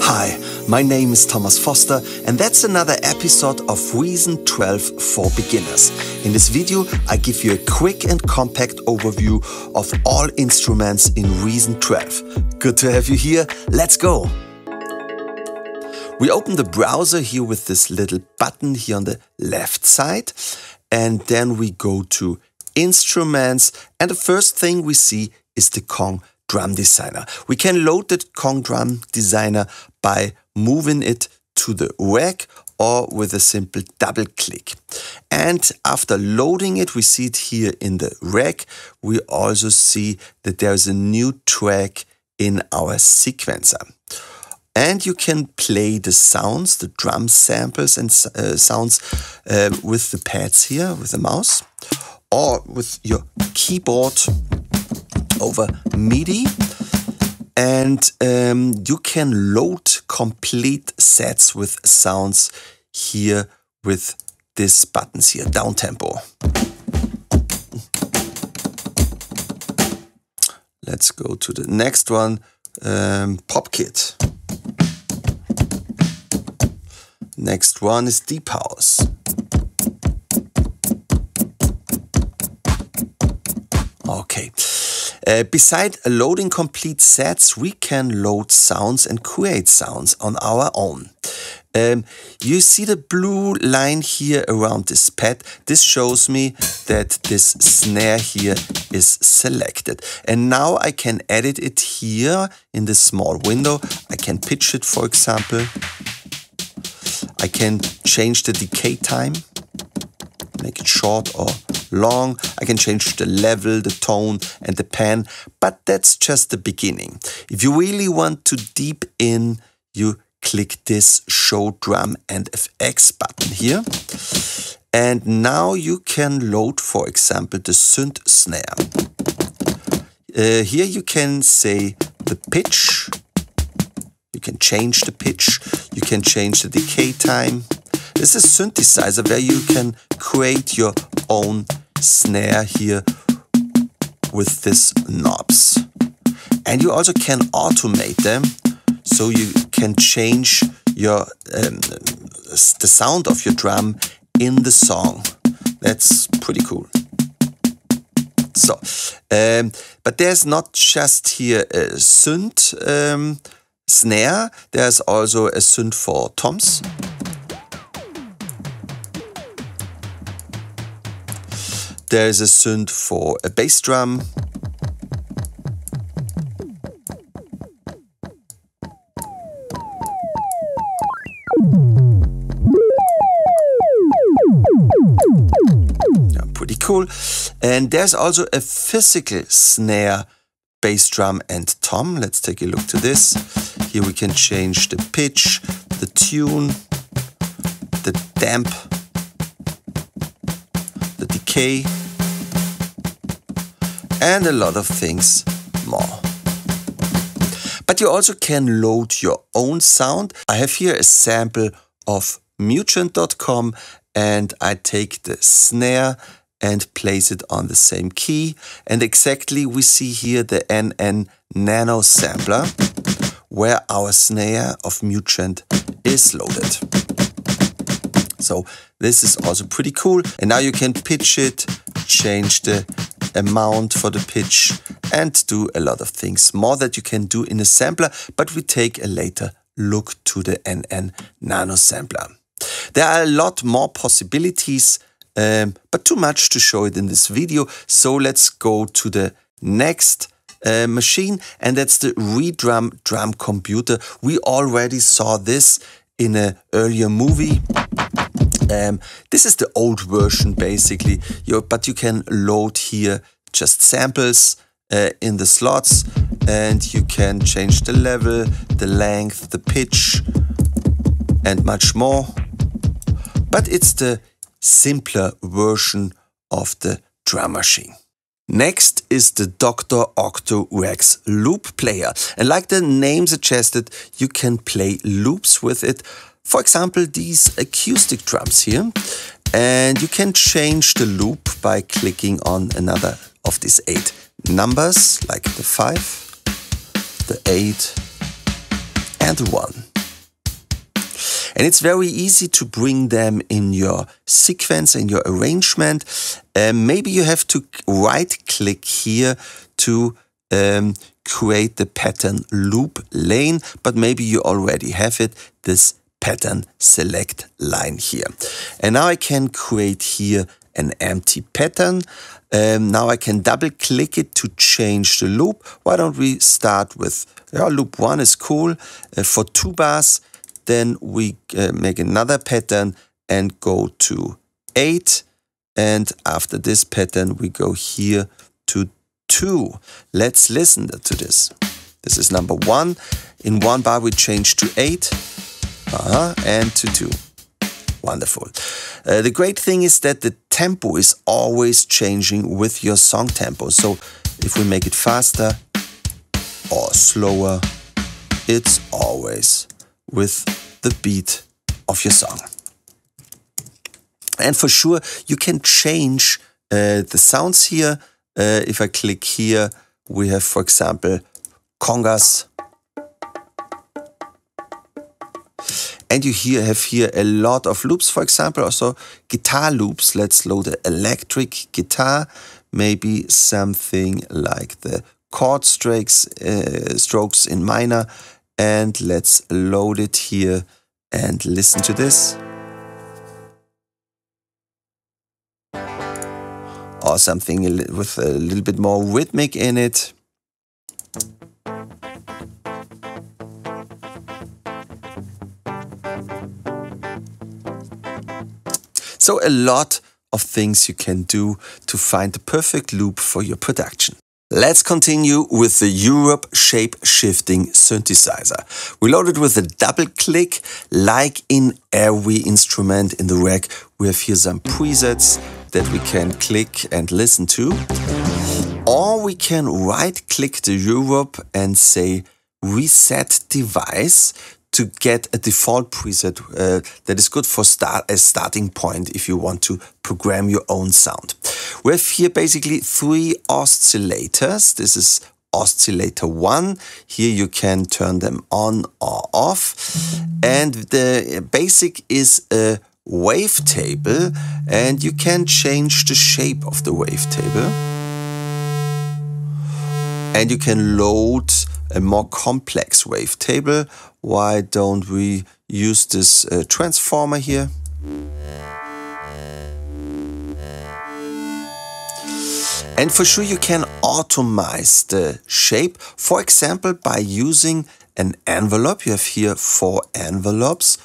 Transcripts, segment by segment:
Hi, my name is Thomas Foster and that's another episode of Reason 12 for Beginners. In this video I give you a quick and compact overview of all instruments in Reason 12. Good to have you here, let's go! We open the browser here with this little button here on the left side and then we go to Instruments and the first thing we see is the Kong Drum Designer. We can load the Kong Drum Designer by moving it to the rack or with a simple double click. And after loading it, we see it here in the rack. We also see that there's a new track in our sequencer. And you can play the sounds, the drum samples and sounds with the pads here, with the mouse, or with your keyboard over MIDI. And you can load complete sets with sounds here with these buttons here, down tempo. Let's go to the next one, Pop Kit. Next one is Deep House. Okay. Beside loading complete sets, we can load sounds and create sounds on our own. You see the blue line here around this pad. This shows me that this snare here is selected. And now I can edit it here in this small window. I can pitch it, for example. I can change the decay time, make it short or long. I can change the level, the tone and the pan, but that's just the beginning. If you really want to deep in, you click this Show Drum and FX button here. And now you can load, for example, the synth snare. Here you can say the pitch. You can change the pitch. You can change the decay time. This is Synthesizer where you can create your own snare here with these knobs. And you also can automate them, so you can change your the sound of your drum in the song. That's pretty cool. So, but there's not just here a synth snare, there's also a synth for toms. There's a synth for a bass drum. Yeah, pretty cool. And there's also a physical snare, bass drum and tom. Let's take a look to this. Here we can change the pitch, the tune, the damp, the decay, and a lot of things more. But you also can load your own sound. I have here a sample of MUGENT.com and I take the snare and place it on the same key. And exactly we see here the NN Nano sampler where our snare of MUGENT is loaded. So this is also pretty cool. And now you can pitch it, change the amount for the pitch and do a lot of things more that you can do in a sampler, but we take a later look to the NN Nano sampler. There are a lot more possibilities, but too much to show it in this video. So let's go to the next machine, and that's the ReDrum drum computer. We already saw this in an earlier movie. This is the old version basically, but you can load here just samples in the slots and you can change the level, the length, the pitch and much more. But it's the simpler version of the drum machine. Next is the Dr. Octo Rex loop player. And like the name suggested, you can play loops with it. For example, these acoustic drums here. And you can change the loop by clicking on another of these 8 numbers, like the 5, the 8, and 1. And it's very easy to bring them in your sequence, in your arrangement. Maybe you have to right-click here to create the pattern loop lane, but maybe you already have it, this pattern select line here. And now I can create here an empty pattern. Now I can double click it to change the loop. Why don't we start with loop 1 is cool. For 2 bars, then we make another pattern and go to 8. And after this pattern, we go here to 2. Let's listen to this. This is number 1. In 1 bar, we change to 8 and to 2. Wonderful. The great thing is that the tempo is always changing with your song tempo. So if we make it faster or slower, it's always with the beat of your song. And for sure, you can change the sounds here. If I click here, we have, for example, congas. And you have here a lot of loops, for example, also guitar loops. Let's load an electric guitar, maybe something like the chord strokes in minor. And let's load it here and listen to this. Or something with a little bit more rhythmic in it. So a lot of things you can do to find the perfect loop for your production. Let's continue with the Europa Shapeshifting synthesizer. We load it with a double click, like in every instrument in the rack. We have here some presets that we can click and listen to. Or we can right click the Europa and say reset device to get a default preset that is good for a starting point if you want to program your own sound. We have here basically 3 oscillators. This is oscillator 1. Here you can turn them on or off. And the basic is a wavetable, and you can change the shape of the wavetable. And you can load a more complex wavetable. Why don't we use this transformer here? And for sure you can automize the shape, for example, by using an envelope. You have here 4 envelopes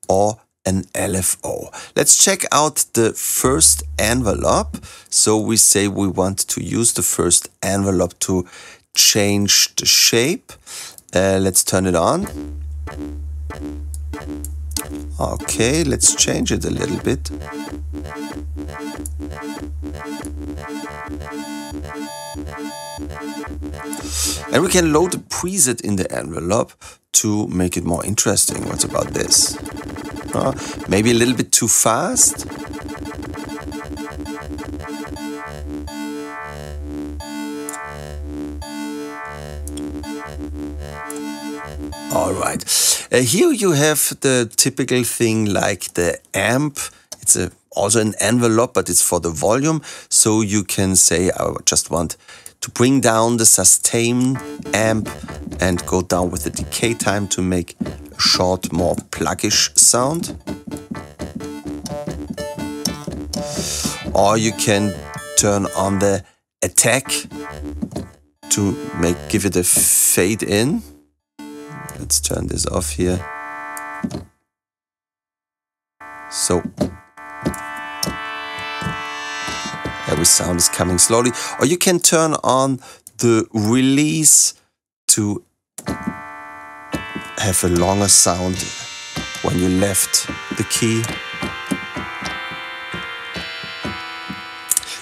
or an LFO. Let's check out the first envelope. So we say we want to use the first envelope to change the shape. Let's turn it on. Okay, let's change it a little bit. And we can load a preset in the envelope to make it more interesting. What's about this? Maybe a little bit too fast. All right. Here you have the typical thing like the amp. It's also an envelope, but it's for the volume. So you can say, I just want to bring down the sustain amp and go down with the decay time to make a short, more pluggish sound. Or you can turn on the attack to give it a fade in. Let's turn this off here. So every sound is coming slowly. Or you can turn on the release to have a longer sound when you left the key.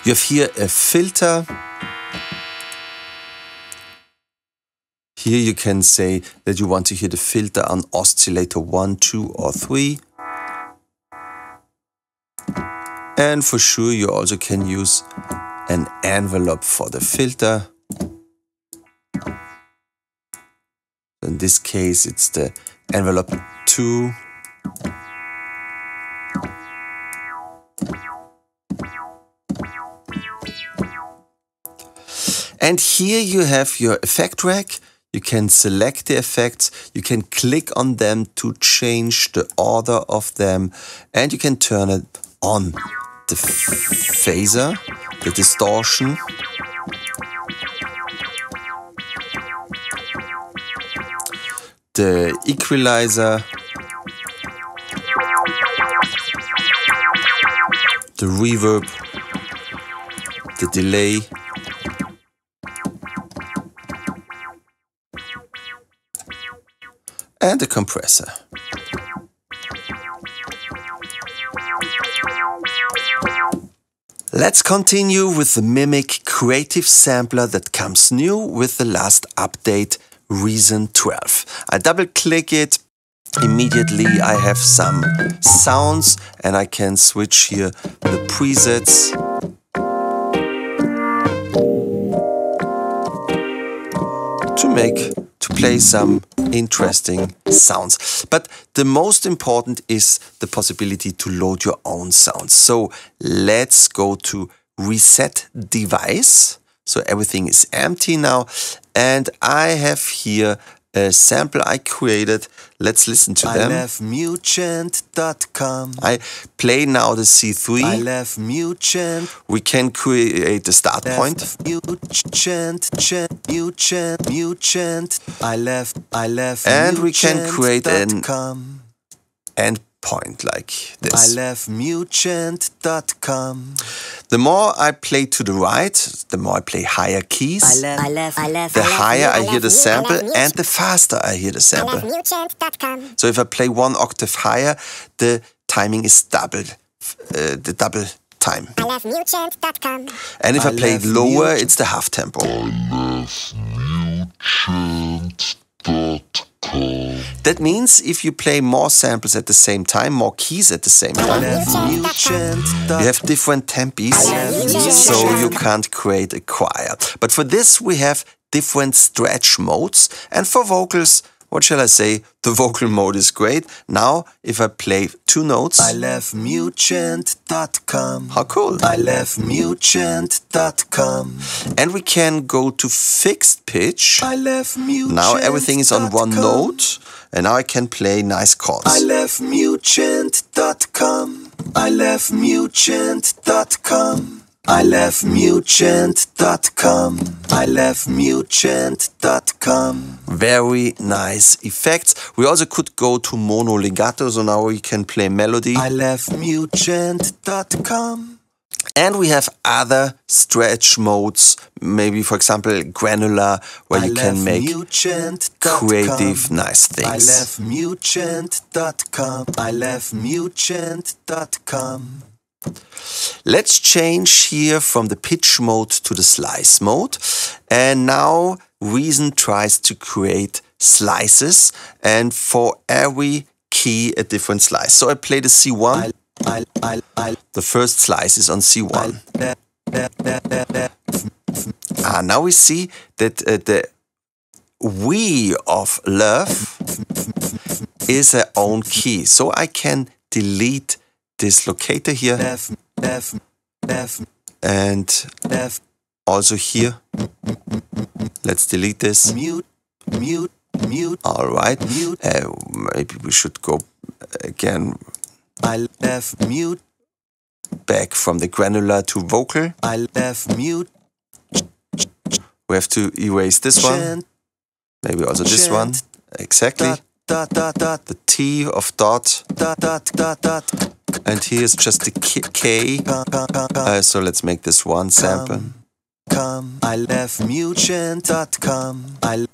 You have here a filter. Here you can say that you want to hear the filter on oscillator 1, 2 or 3. And for sure you also can use an envelope for the filter. In this case it's the envelope 2. And here you have your effect rack. You can select the effects, you can click on them to change the order of them, and you can turn it on. The phaser, the distortion, the equalizer, the reverb, the delay, and the compressor. Let's continue with the Mimic Creative Sampler that comes new with the last update, Reason 12. I double click it, immediately I have some sounds and I can switch here the presets. To play some interesting sounds. But the most important is the possibility to load your own sounds. So let's go to Reset Device. So everything is empty now. And I have here a sample I created. Let's listen to them. I love MUGENT.com. I play now the C3. I love MUGENT. We can create a start point. MUGENT. I love and we can create an end point like this. I love MUGENT.com. The more I play to the right, the more I play higher keys. The higher I hear the sample and the faster I hear the sample. So if I play one octave higher, the timing is doubled, the double time. And if I play it lower, it's the half tempo. That means if you play more samples at the same time, more keys at the same time, you have different tempis, so you can't create a choir. But for this we have different stretch modes, and for vocals, what shall I say, the vocal mode is great. Now, if I play two notes, I love MUGENT.com. How cool. I love MUGENT.com. And we can go to fixed pitch. I love MUGENT. Now everything is on one note, and now I can play nice chords. I love MUGENT.com. I love MUGENT.com. I love MUGENT.com. I love MUGENT.com. Very nice effects. We also could go to mono legato, so now we can play melody. I love MUGENT.com. And we have other stretch modes, maybe for example granular, where you can make creative, nice things. I love MUGENT.com. I love MUGENT.com. Let's change here from the pitch mode to the slice mode. And now Reason tries to create slices, and for every key a different slice. So I play the C1. The first slice is on C1. Now we see that the We of Love is our own key. So I can delete this locator here, and also here. Let's delete this. All right. Maybe we should go again back from the granular to vocal. We have to erase this one. Maybe also this one. Exactly. The T of dot. And here's just the K. So let's make this one sample. I love MUGENT.com. I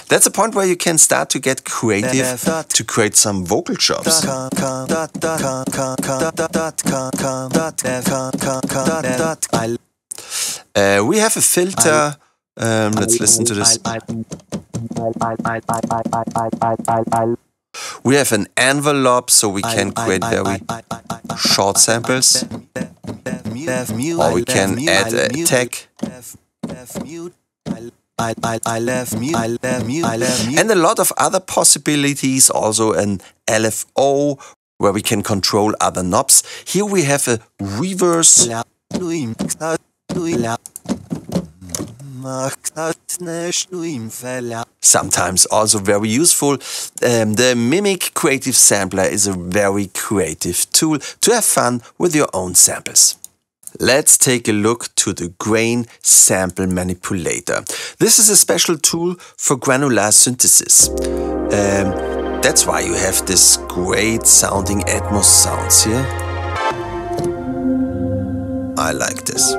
That's a point where you can start to get creative to create some vocal chops. We have a filter. Let's listen to this. We have an envelope, so we can create very short samples. Or we can add a tag. And a lot of other possibilities, also an LFO, where we can control other knobs. Here we have a reverse. Sometimes also very useful. The Mimic Creative Sampler is a very creative tool to have fun with your own samples. Let's take a look to the Grain Sample Manipulator. This is a special tool for granular synthesis. That's why you have this great sounding Atmos sounds here. I like this.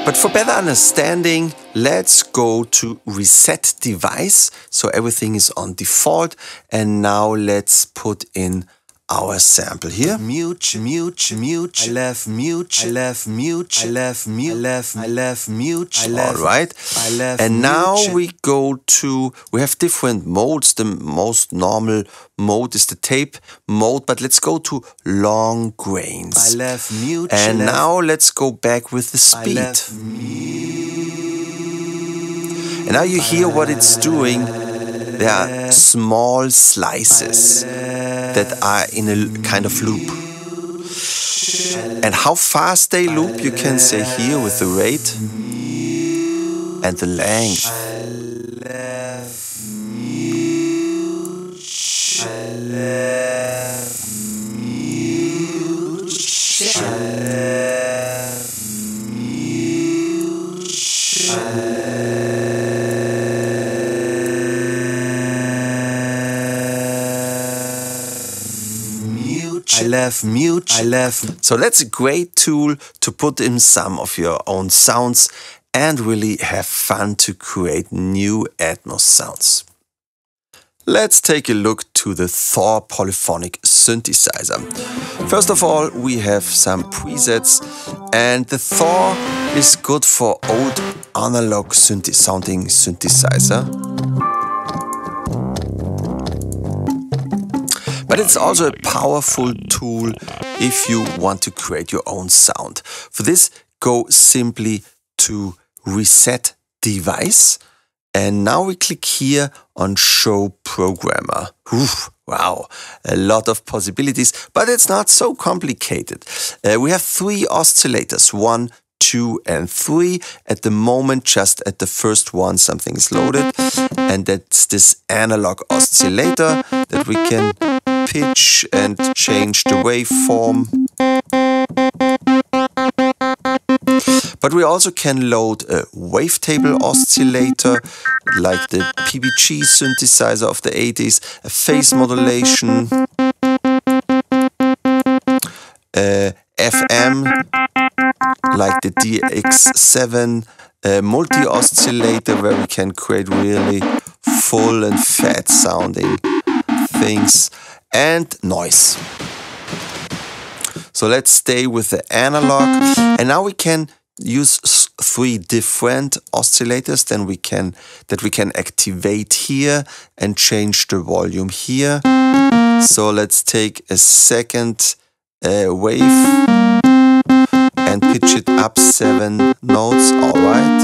But for better understanding, let's go to Reset Device. So everything is on default. And now let's put in our sample here. Mute, mute, mute, I left mute, I left mute, I left mute, I left mute. All right. And now we go to, we have different modes. The most normal mode is the tape mode, but let's go to long grains. I left mute. And now let's go back with the speed. And now you hear what it's doing. There are small slices that are in a kind of loop. And how fast they loop, you can say here with the rate and the length. Mute. So that's a great tool to put in some of your own sounds and really have fun to create new Atmos sounds. Let's take a look to the Thor polyphonic synthesizer. First of all, we have some presets, and the Thor is good for old analog sounding synthesizer. But it's also a powerful tool if you want to create your own sound. For this, go simply to Reset Device. And now we click here on Show Programmer. Oof, wow, a lot of possibilities, but it's not so complicated. We have 3 oscillators, 1, 2, and 3. At the moment, just at the first one, something is loaded. And that's this analog oscillator that we can pitch and change the waveform. But we also can load a wavetable oscillator like the PBG synthesizer of the 80s, a phase modulation, FM like the DX7, a multi-oscillator where we can create really full and fat sounding things, and noise. So let's stay with the analog, and now we can use 3 different oscillators that we can activate here and change the volume here. So let's take a second wave and pitch it up 7 notes. All right.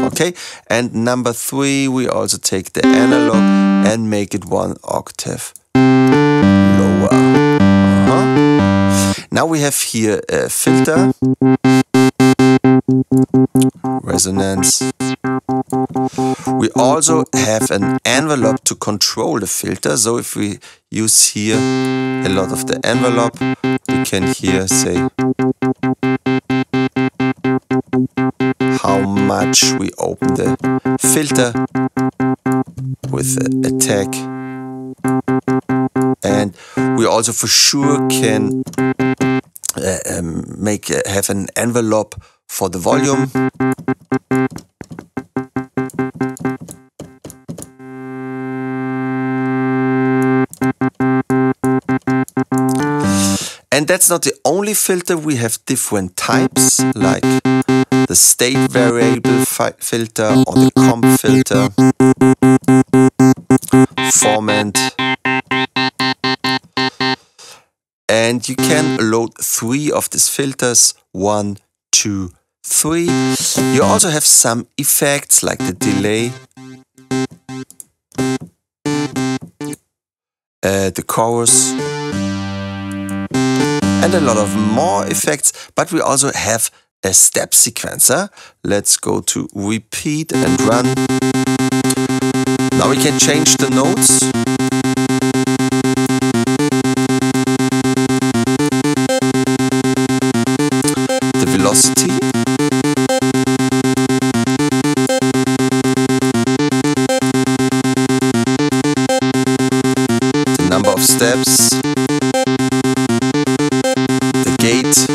Okay, and number 3, we also take the analog and make it 1 octave lower. Now we have here a filter, resonance. We also have an envelope to control the filter. So if we use here a lot of the envelope, we can here say how much we open the filter with a tag. And we also for sure can have an envelope for the volume. And that's not the only filter. We have different types, like the state variable filter or the comp filter, formant, and you can load 3 of these filters, 1, 2, 3. You also have some effects like the delay, the chorus, and a lot of more effects, but we also have a step sequencer. Let's go to repeat and run. Now we can change the notes. The velocity. The number of steps. The gate.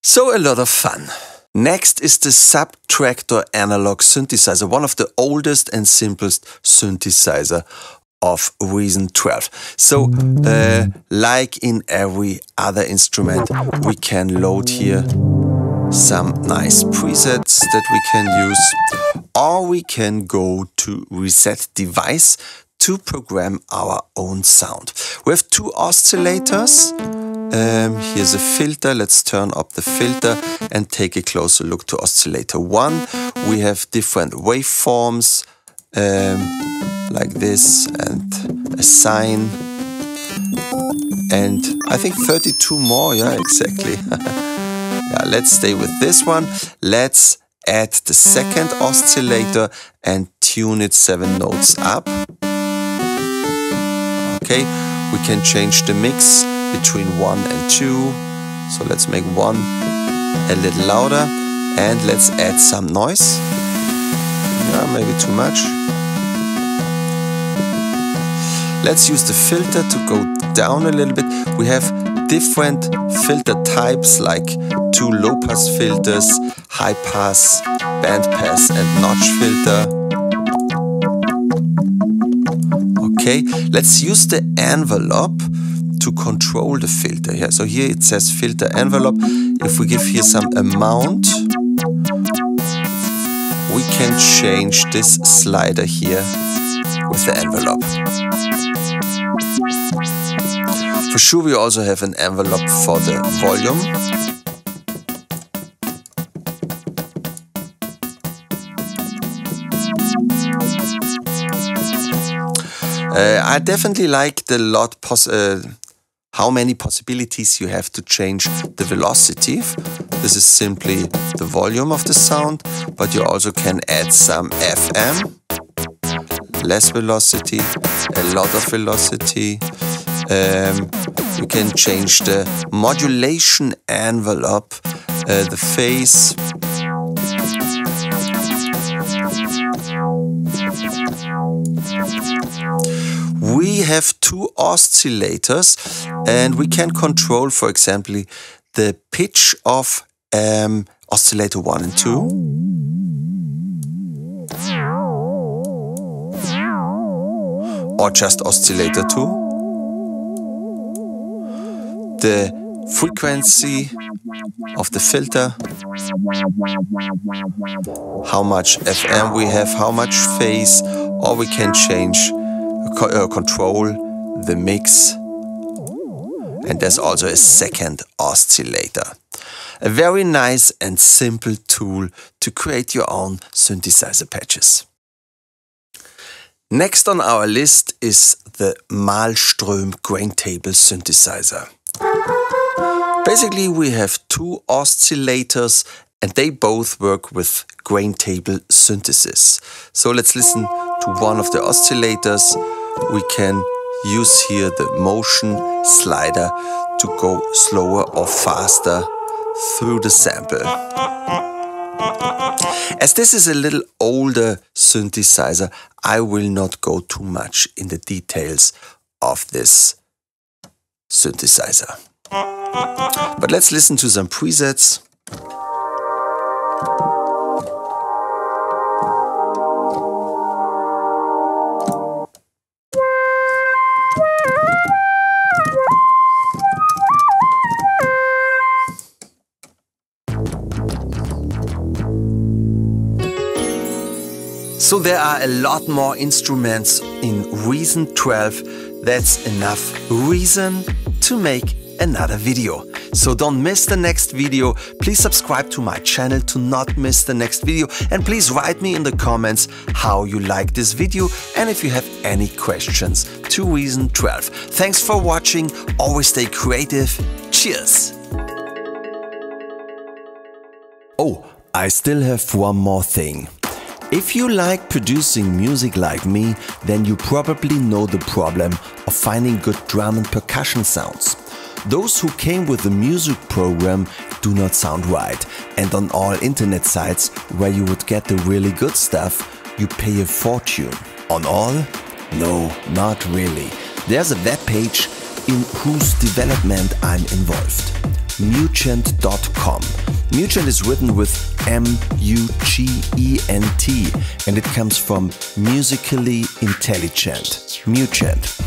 So a lot of fun. Next is the Subtractor analog synthesizer, one of the oldest and simplest synthesizer of Reason 12. So like in every other instrument, we can load here some nice presets that we can use, or we can go to Reset Device to program our own sound. We have 2 oscillators. Here's a filter. Let's turn up the filter and take a closer look to oscillator 1. We have different waveforms like this, and a sine, and I think 32 more. Yeah, exactly. Yeah, let's stay with this one. Let's add the second oscillator and tune it 7 notes up. Okay, we can change the mix between 1 and 2. So let's make 1 a little louder, and let's add some noise. Yeah, maybe too much. Let's use the filter to go down a little bit. We have different filter types like 2 low pass filters, high pass, band pass, and notch filter. Okay, let's use the envelope to control the filter here. So here it says filter envelope. If we give here some amount, we can change this slider here with the envelope. For sure we also have an envelope for the volume. I definitely like the how many possibilities you have to change the velocity. This is simply the volume of the sound, but you also can add some FM, less velocity, a lot of velocity. You can change the modulation envelope, the phase. We have 2 oscillators, and we can control, for example, the pitch of oscillator 1 and 2. Or just oscillator 2. The frequency of the filter, how much FM we have, how much phase, or we can change, control the mix. And there's also a second oscillator. A very nice and simple tool to create your own synthesizer patches. Next on our list is the Malström Graintable synthesizer. Basically, we have 2 oscillators, and they both work with Graintable synthesis. So let's listen to one of the oscillators. We can use here the motion slider to go slower or faster through the sample. As this is a little older synthesizer, I will not go too much in the details of this synthesizer. But let's listen to some presets. So there are a lot more instruments in Reason 12. That's enough reason to make another video. So don't miss the next video. Please subscribe to my channel to not miss the next video. And please write me in the comments how you like this video and if you have any questions to Reason 12. Thanks for watching. Always stay creative. Cheers. Oh, I still have one more thing. If you like producing music like me, then you probably know the problem of finding good drum and percussion sounds. Those who came with the music program do not sound right, and on all internet sites where you would get the really good stuff, you pay a fortune. On all? No, not really. There's a webpage in whose development I'm involved. MUGENT.com. MUGENT is written with M-U-G-E-N-T and it comes from musically intelligent. MUGENT.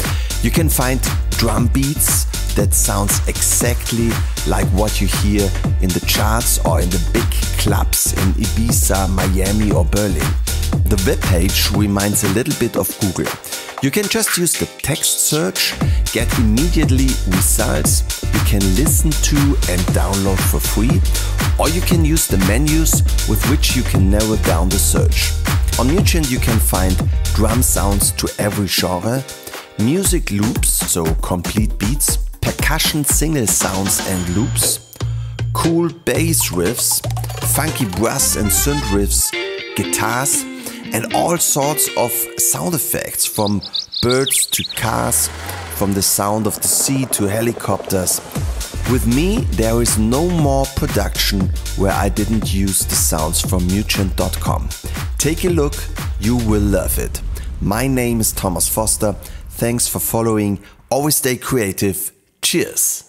You can find drum beats that sounds exactly like what you hear in the charts or in the big clubs in Ibiza, Miami or Berlin. The webpage reminds a little bit of Google. You can just use the text search, get immediately results you can listen to and download for free, or you can use the menus with which you can narrow down the search. On MUGENT you can find drum sounds to every genre, music loops, so complete beats, percussion single sounds and loops, cool bass riffs, funky brass and synth riffs, guitars, and all sorts of sound effects, from birds to cars, from the sound of the sea to helicopters. With me, there is no more production where I didn't use the sounds from MUGENT.com. Take a look, you will love it. My name is Thomas Foster. Thanks for following. Always stay creative. Cheers.